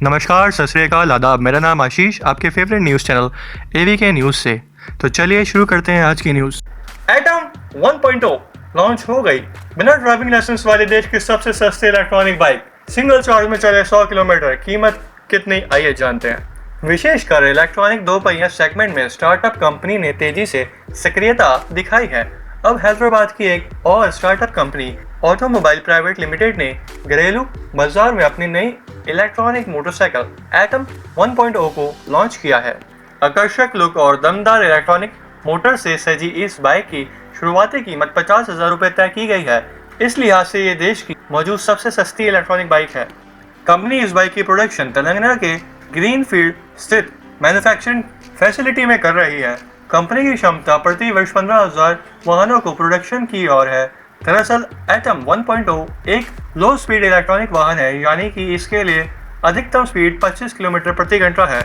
नमस्कार, सत श्री अकाल, आदाब। मेरा नाम आशीष, आपके फेवरेट न्यूज़ चैनल एवीके न्यूज़ से। तो चलिए शुरू करते हैं आज की न्यूज़। एटम 1.0 लॉन्च हो गई। बिना ड्राइविंग लाइसेंस वाले देश की सबसे सस्ती इलेक्ट्रॉनिक बाइक सिंगल चार्ज में चले 100 किलोमीटर। कीमत कितनी, आइए जानते हैं। विशेषकर इलेक्ट्रॉनिक दो पहिया सेगमेंट में स्टार्टअप कंपनी ने तेजी से सक्रियता दिखाई है। अब हैदराबाद की एक और startup company automobile private limited ने घरेलू बाजार में अपनी नई इलेक्ट्रॉनिक मोटरसाइकिल एटम 1.0 को लॉन्च किया है। आकर्षक लुक और दमदार इलेक्ट्रॉनिक मोटर से सजी इस बाइक की शुरुआती कीमत 50,000 रुपये तय की गई है। इस लिहाज से ये देश की मौजूद सबसे सस्ती इलेक्ट्रॉनिक बाइक है। कंपनी इस बाइक की प्रोडक्शन तेलंगाना के ग्रीनफील्ड स्थित मैन्युफैक्चरिंग फैसिलिटी में कर रही है। कंपनी की क्षमता प्रति वर्ष 15,000 वाहनों को प्रोडक्शन की ओर है। दरअसल एटम 1.0 एक लो स्पीड इलेक्ट्रॉनिक वाहन है, यानी कि इसके लिए अधिकतम स्पीड 25 किलोमीटर प्रति घंटा है।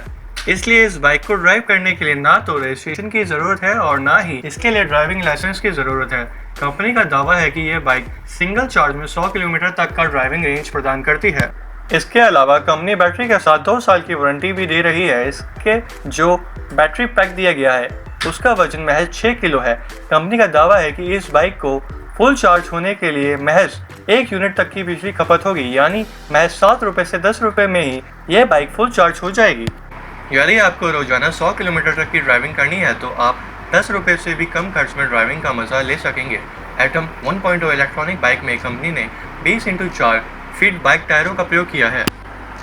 इसलिए इस बाइक को ड्राइव करने के लिए ना तो रजिस्ट्रेशन की ज़रूरत है और ना ही इसके लिए ड्राइविंग लाइसेंस की ज़रूरत है। कंपनी का दावा है कि यह बाइक सिंगल चार्ज में 100 किलोमीटर तक का ड्राइविंग रेंज प्रदान करती है। इसके अलावा कंपनी बैटरी के साथ 2 साल की वारंटी भी दे रही है। इसके जो बैटरी पैक दिया गया है उसका वजन महज 6 किलो है। कंपनी का दावा है कि इस बाइक को फुल चार्ज होने के लिए महज 1 यूनिट तक की बिजली खपत होगी, यानी महज 7 रुपये से 10 रुपये में ही यह बाइक फुल चार्ज हो जाएगी। यदि आपको रोजाना 100 किलोमीटर तक की ड्राइविंग करनी है तो आप 10 रुपये से भी कम खर्च में ड्राइविंग का मजा ले सकेंगे। एटम 1.0 इलेक्ट्रॉनिक बाइक में कंपनी ने 20x4 फीट बाइक टायरों का प्रयोग किया है।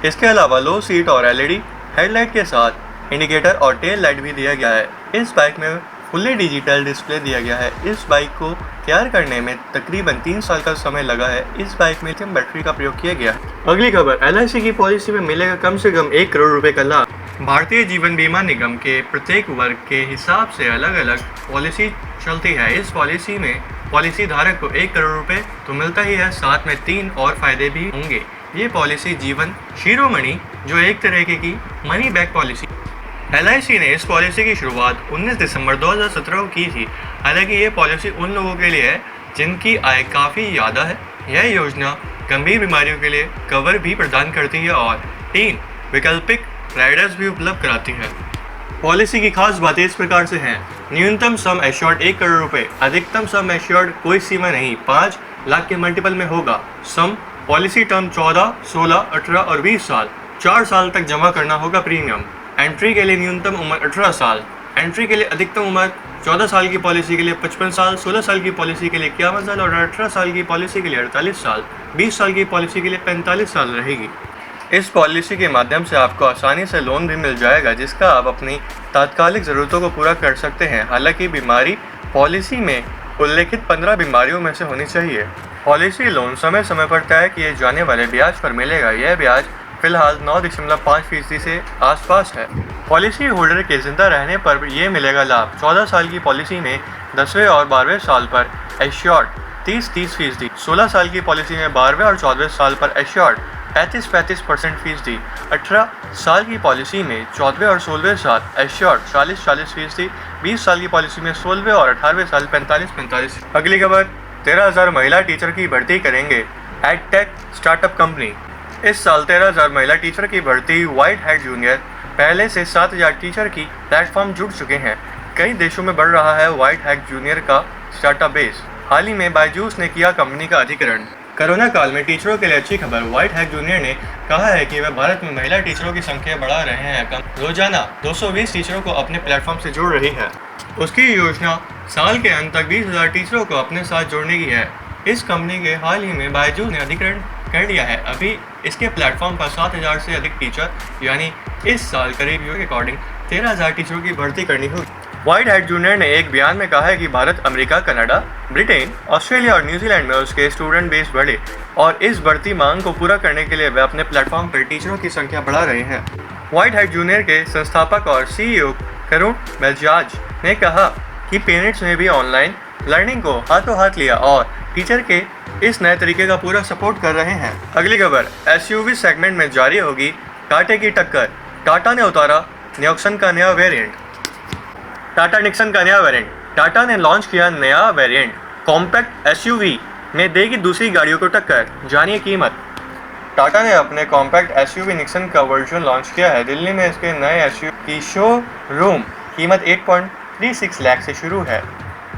इसके अलावा लो सीट और एलईडी हेडलाइट के साथ इंडिकेटर और टेल लाइट भी दिया गया है। इस बाइक में फुल्ली डिजिटल डिस्प्ले दिया गया है। इस बाइक को तैयार करने में तकरीबन 3 साल का समय लगा है। इस बाइक में लिथियम बैटरी का प्रयोग किया गया है। अगली खबर, एलआईसी की पॉलिसी में मिलेगा कम से कम 1 करोड़ रुपए का लाभ। भारतीय जीवन बीमा निगम के प्रत्येक वर्ग के हिसाब से अलग अलग पॉलिसी चलती है। इस पॉलिसी में पॉलिसी धारक को 1 करोड़ रुपए तो मिलता ही है, साथ में 3 और फायदे भी होंगे। ये पॉलिसी जीवन शिरोमणि, जो एक तरह की मनी बैक पॉलिसी। एलआईसी ने इस पॉलिसी की शुरुआत 19 दिसंबर 2017 को की थी। हालांकि ये पॉलिसी उन लोगों के लिए है जिनकी आय काफ़ी ज़्यादा है। यह योजना गंभीर बीमारियों के लिए कवर भी प्रदान करती है और 3 वैकल्पिक राइडर्स भी उपलब्ध कराती है। पॉलिसी की खास बातें इस प्रकार से हैं। न्यूनतम सम एश्योर्ड 1 करोड़ रुपए, अधिकतम सम एश्योर्ड कोई सीमा नहीं, 5 लाख के मल्टीपल में होगा। सम पॉलिसी टर्म 14, 16, 18 और 20 साल, 4 साल तक जमा करना होगा प्रीमियम। एंट्री के लिए न्यूनतम उम्र 18 साल, एंट्री के लिए अधिकतम उम्र 14 साल की पॉलिसी के लिए 55 साल, 16 साल की पॉलिसी के लिए 51 साल और 18 साल की पॉलिसी के लिए 48 साल, 20 साल की पॉलिसी के लिए 45 साल रहेगी। इस पॉलिसी के माध्यम से आपको आसानी से लोन भी मिल जाएगा, जिसका आप अपनी तात्कालिक ज़रूरतों को पूरा कर सकते हैं। हालांकि बीमारी पॉलिसी में उल्लेखित 15 बीमारियों में से होनी चाहिए। पॉलिसी लोन समय समय पर तय किए जाने वाले ब्याज पर मिलेगा। यह ब्याज फिलहाल 9.5% से आसपास है। पॉलिसी होल्डर के जिंदा रहने पर यह मिलेगा लाभ। 14 साल की पॉलिसी में 10वें और 12वें साल पर एश्योर्ड 30%, 16 साल की पॉलिसी में 12वें और 14वें साल पर एश्योर्ड 35% फीसदी, 18 साल की पॉलिसी में 14वें और 16वें साल एश्योर्ड 40%, 20 साल की पॉलिसी में 16वें और 18वें साल 45%। अगली खबर, 13,000 महिला टीचर की भर्ती करेंगे एडटेक स्टार्टअप कंपनी। इस साल 13,000 महिला टीचर की भर्ती व्हाइट हैट जूनियर। पहले से 7,000 टीचर की प्लेटफॉर्म जुड़ चुके हैं। कई देशों में बढ़ रहा है व्हाइट हैट जूनियर का स्टार्टअप बेस। हाल ही में बायजूस ने किया कंपनी का अधिग्रहण। कोरोना काल में टीचरों के लिए अच्छी खबर। व्हाइट हैट जूनियर ने कहा है कि वह भारत में महिला टीचरों की संख्या बढ़ा रहे हैं। रोजाना 220 टीचरों को अपने प्लेटफॉर्म से जोड़ रही है। उसकी योजना साल के अंत तक 20,000 टीचरों को अपने साथ जोड़ने की है। इस कंपनी के हाल ही में बायजूस ने अधिग्रहण कर लिया है। अभी इसके प्लेटफॉर्म पर 7,000 से अधिक टीचर, यानी इस साल करीब के अकॉर्डिंग 13,000 टीचरों की भर्ती करनी होगी। व्हाइट हैट जूनियर ने एक बयान में कहा है कि Bharat, America, Canada, Britain, Australia और न्यूजीलैंड में उसके स्टूडेंट बेस बढ़े और इस बढ़ती मांग को पूरा करने के लिए वे अपने प्लेटफॉर्म पर टीचरों की संख्या बढ़ा रहे हैं। व्हाइट हैट जूनियर के संस्थापक और सीईओ करुण बजाज ने कहा कि पेरेंट्स ने भी ऑनलाइन लर्निंग को हाथों हाथ लिया और टीचर के इस नए तरीके का पूरा सपोर्ट कर रहे हैं। अगली खबर, एसयूवी सेगमेंट में जारी होगी टाटा की टक्कर। टाटा ने उतारा निक्सन का नया वेरिएंट। टाटा निक्सन का नया वेरिएंट। टाटा ने लॉन्च किया नया वेरिएंट कॉम्पैक्ट एसयूवी में देगी दूसरी गाड़ियों को टक्कर। जानिए कीमत। टाटा ने अपने कॉम्पैक्ट एसयूवी निक्सन का वर्जन लॉन्च किया है। दिल्ली में इसके नए एसयूवी की शोरूम कीमत 8.36 लाख से शुरू है।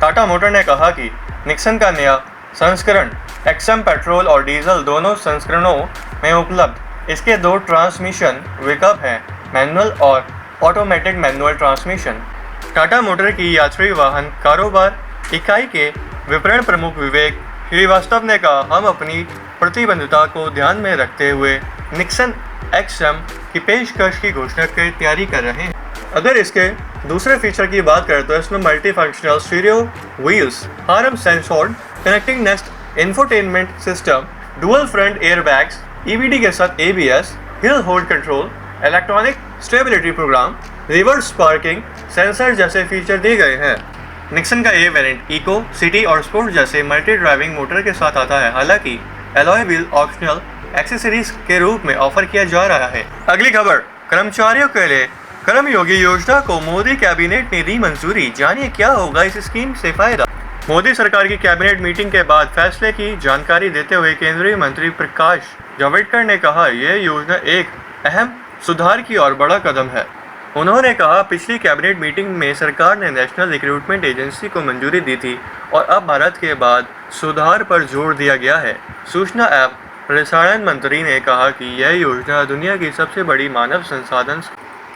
टाटा मोटर ने कहा कि निक्सन का नया संस्करण एक्सएम पेट्रोल और डीजल दोनों संस्करणों में उपलब्ध। इसके 2 ट्रांसमिशन विकल्प हैं, मैनुअल और automatic manual transmission. Tata motor की यात्री वाहन कारोबार इकाई के विपणन प्रमुख विवेक श्रीवास्तव ने कहा, हम अपनी प्रतिबद्धता को ध्यान में रखते हुए निक्सन एक्सएम की पेशकश की घोषणा की तैयारी कर रहे हैं। अगर इसके दूसरे फीचर की बात करें तो इसमें multi functional stereo wheels, Harman सेंसोर्ड connecting next infotainment system, dual front airbags, EBD के साथ ABS, hill hold control, electronic stability program, reverse parking sensor जैसे फीचर दिए गए हैं। निक्सन का ये वेरिएंट इको, सिटी और स्पोर्ट जैसे मल्टी ड्राइविंग मोटर के साथ आता है। हालांकि एलॉय व्हील ऑप्शनल एक्सेसरीज के रूप में ऑफर किया जा रहा है। अगली खबर, कर्मचारियों के लिए कर्मयोगी योजना को मोदी कैबिनेट ने दी मंजूरी। जानिए क्या होगा इस स्कीम से फायदा। मोदी सरकार की कैबिनेट मीटिंग के बाद फैसले की जानकारी देते हुए केंद्रीय मंत्री प्रकाश जावड़ेकर ने कहा, यह योजना एक अहम सुधार की ओर बड़ा कदम है। उन्होंने कहा, पिछली कैबिनेट मीटिंग में सरकार ने नेशनल रिक्रूटमेंट एजेंसी को मंजूरी दी थी और अब भारत के बाद सुधार पर जोर दिया गया है। सूचना एवं प्रसारण मंत्री ने कहा कि यह योजना दुनिया की सबसे बड़ी मानव संसाधन।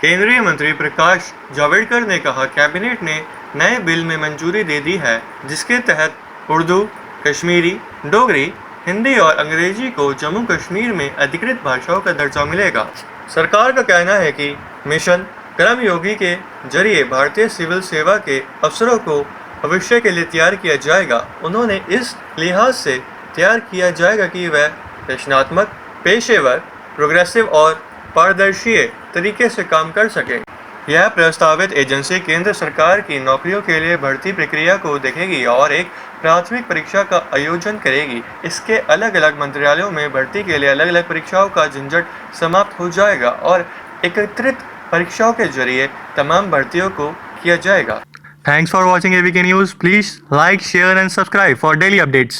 केंद्रीय मंत्री प्रकाश जावड़ेकर ने कहा, कैबिनेट ने नए बिल में मंजूरी दे दी है जिसके तहत उर्दू, कश्मीरी, डोगरी, हिंदी और अंग्रेजी को जम्मू कश्मीर में अधिकृत भाषाओं का दर्जा मिलेगा। सरकार का कहना है कि मिशन कर्मयोगी के जरिए भारतीय सिविल सेवा के अफसरों को भविष्य के लिए तैयार किया जाएगा। उन्होंने इस लिहाज से तैयार किया जाएगा कि वह रचनात्मक, पेशेवर, प्रोग्रेसिव और पारदर्शी तरीके से काम कर सके। यह प्रस्तावित एजेंसी केंद्र सरकार की नौकरियों के लिए भर्ती प्रक्रिया को देखेगी और एक प्राथमिक परीक्षा का आयोजन करेगी। इसके अलग अलग मंत्रालयों में भर्ती के लिए अलग अलग परीक्षाओं का झंझट समाप्त हो जाएगा और एकत्रित परीक्षाओं के जरिए तमाम भर्तियों को किया जाएगा। Thanks for watching AVK News. Please like, share and subscribe for daily updates.